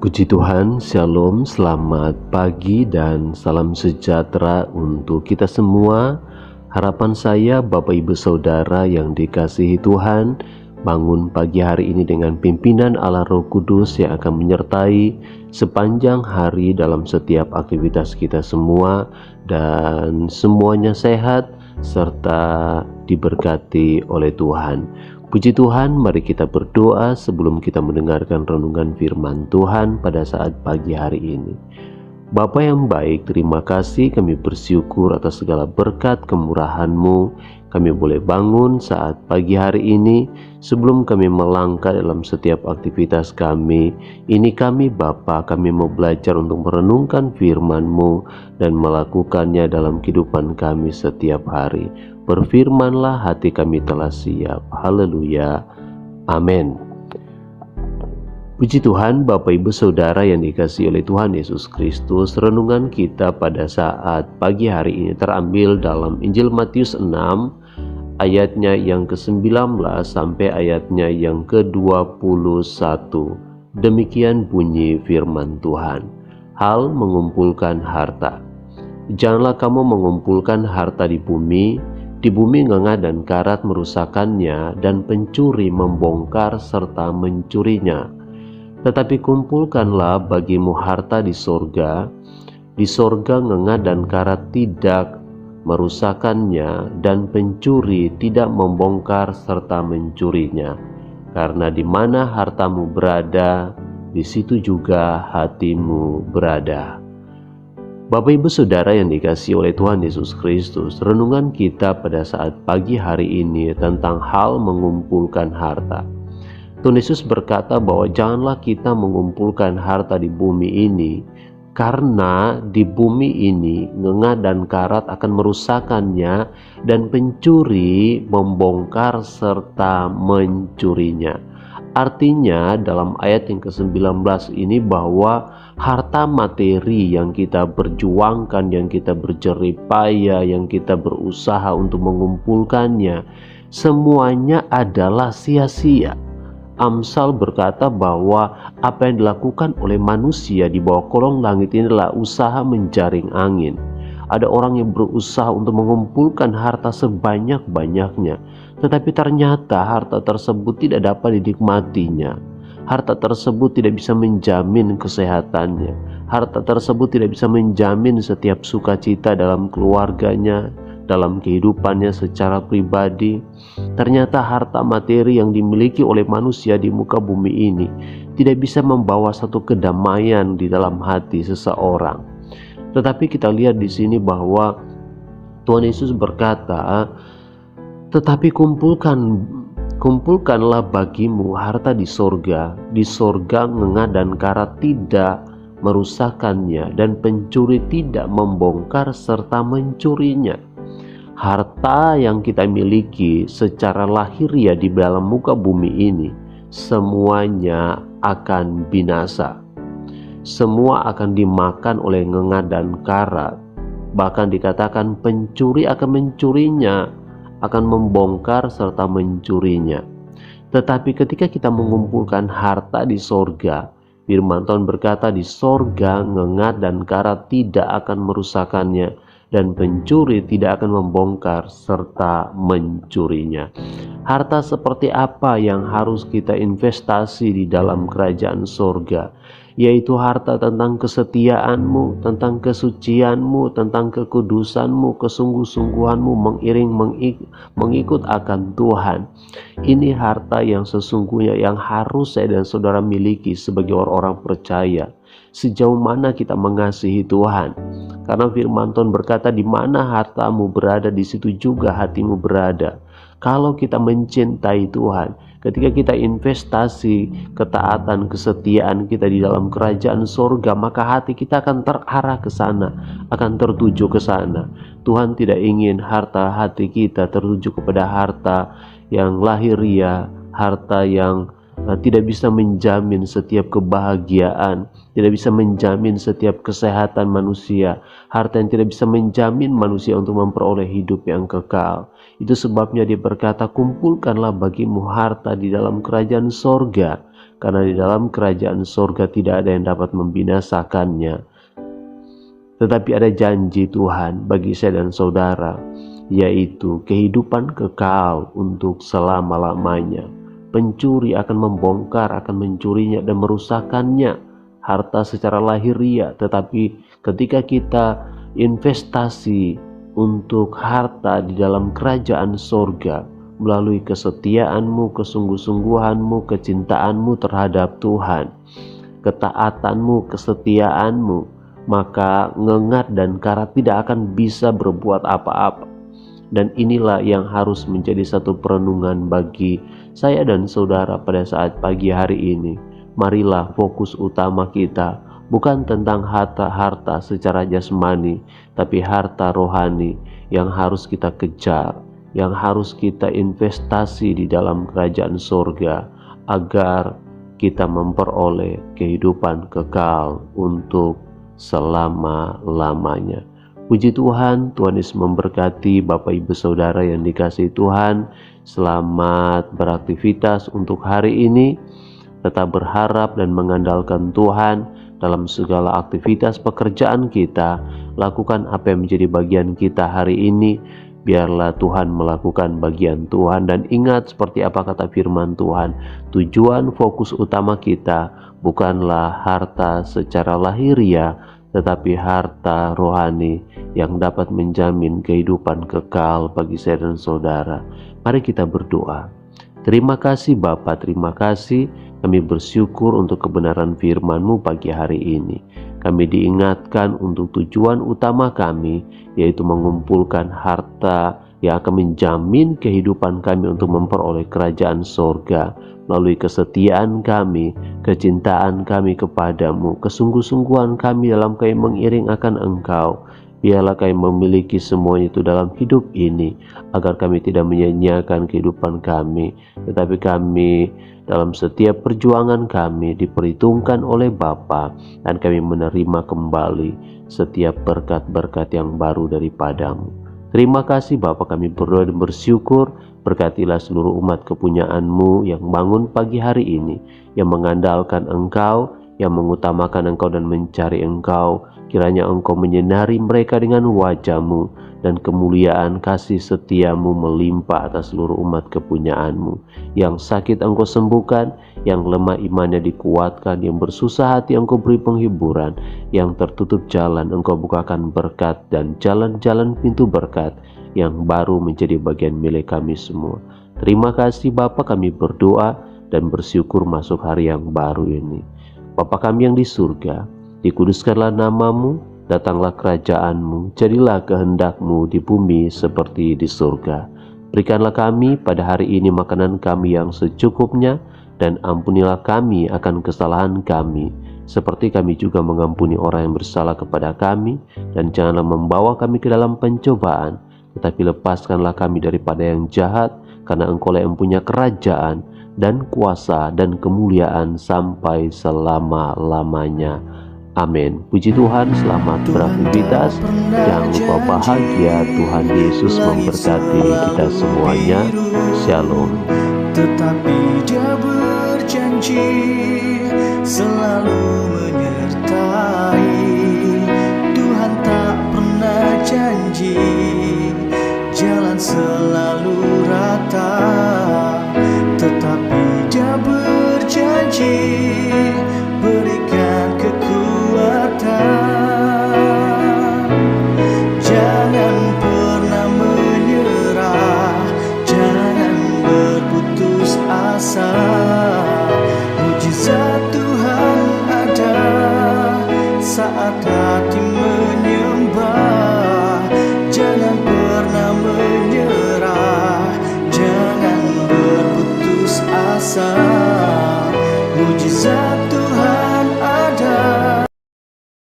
Puji Tuhan, Shalom, selamat pagi dan salam sejahtera untuk kita semua. Harapan saya Bapak Ibu Saudara yang dikasihi Tuhan, bangun pagi hari ini dengan pimpinan Allah Roh Kudus yang akan menyertai sepanjang hari dalam setiap aktivitas kita semua, dan semuanya sehat serta diberkati oleh Tuhan. Puji Tuhan, mari kita berdoa sebelum kita mendengarkan renungan firman Tuhan pada saat pagi hari ini. Bapa yang baik, terima kasih, kami bersyukur atas segala berkat kemurahan-Mu. Kami boleh bangun saat pagi hari ini sebelum kami melangkah dalam setiap aktivitas kami. Ini kami Bapa, kami mau belajar untuk merenungkan firman-Mu dan melakukannya dalam kehidupan kami setiap hari. Berfirmanlah, hati kami telah siap. Haleluya. Amin. Puji Tuhan, Bapak Ibu Saudara yang dikasihi oleh Tuhan Yesus Kristus. Renungan kita pada saat pagi hari ini terambil dalam Injil Matius 6 ayatnya yang ke-19 sampai ayatnya yang ke-21. Demikian bunyi firman Tuhan. Hal mengumpulkan harta. Janganlah kamu mengumpulkan harta di bumi ngengah dan karat merusakkannya, dan pencuri membongkar serta mencurinya. Tetapi kumpulkanlah bagimu harta di sorga ngengah dan karat tidak merusakkannya, dan pencuri tidak membongkar serta mencurinya. Karena di mana hartamu berada, di situ juga hatimu berada. Bapak Ibu Saudara yang dikasihi oleh Tuhan Yesus Kristus, renungan kita pada saat pagi hari ini tentang hal mengumpulkan harta. Tuhan Yesus berkata bahwa janganlah kita mengumpulkan harta di bumi ini, karena di bumi ini ngengah dan karat akan merusakkannya, dan pencuri membongkar serta mencurinya. Artinya dalam ayat yang ke-19 ini bahwa harta materi yang kita berjuangkan, yang kita berjerih payah, yang kita berusaha untuk mengumpulkannya, semuanya adalah sia-sia. Amsal berkata bahwa apa yang dilakukan oleh manusia di bawah kolong langit ini adalah usaha menjaring angin. Ada orang yang berusaha untuk mengumpulkan harta sebanyak-banyaknya, tetapi ternyata harta tersebut tidak dapat dinikmatinya. Harta tersebut tidak bisa menjamin kesehatannya. Harta tersebut tidak bisa menjamin setiap sukacita dalam keluarganya, dalam kehidupannya secara pribadi. Ternyata harta materi yang dimiliki oleh manusia di muka bumi ini tidak bisa membawa satu kedamaian di dalam hati seseorang. Tetapi kita lihat di sini bahwa Tuhan Yesus berkata, tetapi kumpulkanlah bagimu harta di sorga ngengah dan karat tidak merusakkannya, dan pencuri tidak membongkar serta mencurinya. Harta yang kita miliki secara lahiriah di dalam muka bumi ini semuanya akan binasa. Semua akan dimakan oleh ngengah dan karat. Bahkan dikatakan pencuri akan mencurinya, akan membongkar serta mencurinya. Tetapi ketika kita mengumpulkan harta di sorga, firman Tuhan berkata di sorga ngengah dan karat tidak akan merusakkannya, dan pencuri tidak akan membongkar serta mencurinya. Harta seperti apa yang harus kita investasi di dalam kerajaan sorga? Yaitu harta tentang kesetiaanmu, tentang kesucianmu, tentang kekudusanmu, kesungguh-sungguhanmu mengikut akan Tuhan. Ini harta yang sesungguhnya yang harus saya dan saudara miliki sebagai orang-orang percaya. Sejauh mana kita mengasihi Tuhan. Karena firman Tuhan berkata, di mana hartamu berada, di situ juga hatimu berada. Kalau kita mencintai Tuhan, ketika kita investasi ketaatan, kesetiaan kita di dalam kerajaan sorga, maka hati kita akan terarah ke sana, akan tertuju ke sana. Tuhan tidak ingin harta hati kita tertuju kepada harta yang lahiriah, harta yang tidak bisa menjamin setiap kebahagiaan, tidak bisa menjamin setiap kesehatan manusia, harta yang tidak bisa menjamin manusia untuk memperoleh hidup yang kekal. Itu sebabnya dia berkata, kumpulkanlah bagimu harta di dalam kerajaan sorga, karena di dalam kerajaan sorga tidak ada yang dapat membinasakannya. Tetapi ada janji Tuhan bagi saya dan saudara, yaitu kehidupan kekal untuk selama-lamanya. Pencuri akan membongkar, akan mencurinya dan merusakkannya, harta secara lahiriah. Tetapi ketika kita investasi untuk harta di dalam kerajaan sorga, melalui kesetiaanmu, kesungguh-sungguhanmu, kecintaanmu terhadap Tuhan, ketaatanmu, kesetiaanmu, maka ngengat dan karat tidak akan bisa berbuat apa-apa. Dan inilah yang harus menjadi satu perenungan bagi saya dan saudara pada saat pagi hari ini. Marilah fokus utama kita bukan tentang harta secara jasmani, tapi harta rohani yang harus kita kejar, yang harus kita investasi di dalam kerajaan sorga, agar kita memperoleh kehidupan kekal untuk selama-lamanya. Puji Tuhan, Tuhan Yesus memberkati Bapak Ibu Saudara yang dikasihi Tuhan. Selamat beraktivitas untuk hari ini. Tetap berharap dan mengandalkan Tuhan dalam segala aktivitas pekerjaan kita. Lakukan apa yang menjadi bagian kita hari ini. Biarlah Tuhan melakukan bagian Tuhan, dan ingat seperti apa kata firman Tuhan, tujuan fokus utama kita bukanlah harta secara lahiriah, tetapi harta rohani yang dapat menjamin kehidupan kekal bagi saya dan saudara. Mari kita berdoa. Terima kasih Bapa, terima kasih. Kami bersyukur untuk kebenaran firman-Mu pagi hari ini. Kami diingatkan untuk tujuan utama kami, yaitu mengumpulkan harta yang akan menjamin kehidupan kami untuk memperoleh kerajaan sorga, melalui kesetiaan kami, kecintaan kami kepadamu, kesungguh-sungguhan kami dalam kami mengiring akan Engkau. Biarlah kami memiliki semuanya itu dalam hidup ini, agar kami tidak menyia-nyiakan kehidupan kami, tetapi kami dalam setiap perjuangan kami diperhitungkan oleh Bapa, dan kami menerima kembali setiap berkat-berkat yang baru daripadamu. Terima kasih Bapa, kami berdoa dan bersyukur. Berkatilah seluruh umat kepunyaan-Mu yang bangun pagi hari ini, yang mengandalkan Engkau, yang mengutamakan Engkau dan mencari Engkau. Kiranya Engkau menyinari mereka dengan wajah-Mu, dan kemuliaan kasih setia-Mu melimpah atas seluruh umat kepunyaan-Mu. Yang sakit Engkau sembuhkan, yang lemah imannya dikuatkan, yang bersusah hati Engkau beri penghiburan, yang tertutup jalan Engkau bukakan berkat, dan jalan-jalan pintu berkat yang baru menjadi bagian milik kami semua. Terima kasih Bapa, kami berdoa dan bersyukur masuk hari yang baru ini. Bapa kami yang di surga, dikuduskanlah nama-Mu, datanglah kerajaan-Mu, jadilah kehendak-Mu di bumi seperti di surga. Berikanlah kami pada hari ini makanan kami yang secukupnya, dan ampunilah kami akan kesalahan kami, seperti kami juga mengampuni orang yang bersalah kepada kami. Dan janganlah membawa kami ke dalam pencobaan, tetapi lepaskanlah kami daripada yang jahat, karena Engkau-lah yang punya kerajaan dan kuasa dan kemuliaan sampai selama-lamanya. Amin. Puji Tuhan, selamat beraktivitas. Jangan lupa bahagia. Tuhan Yesus memberkati kita semuanya. Shalom. Tetapi Dia berjanji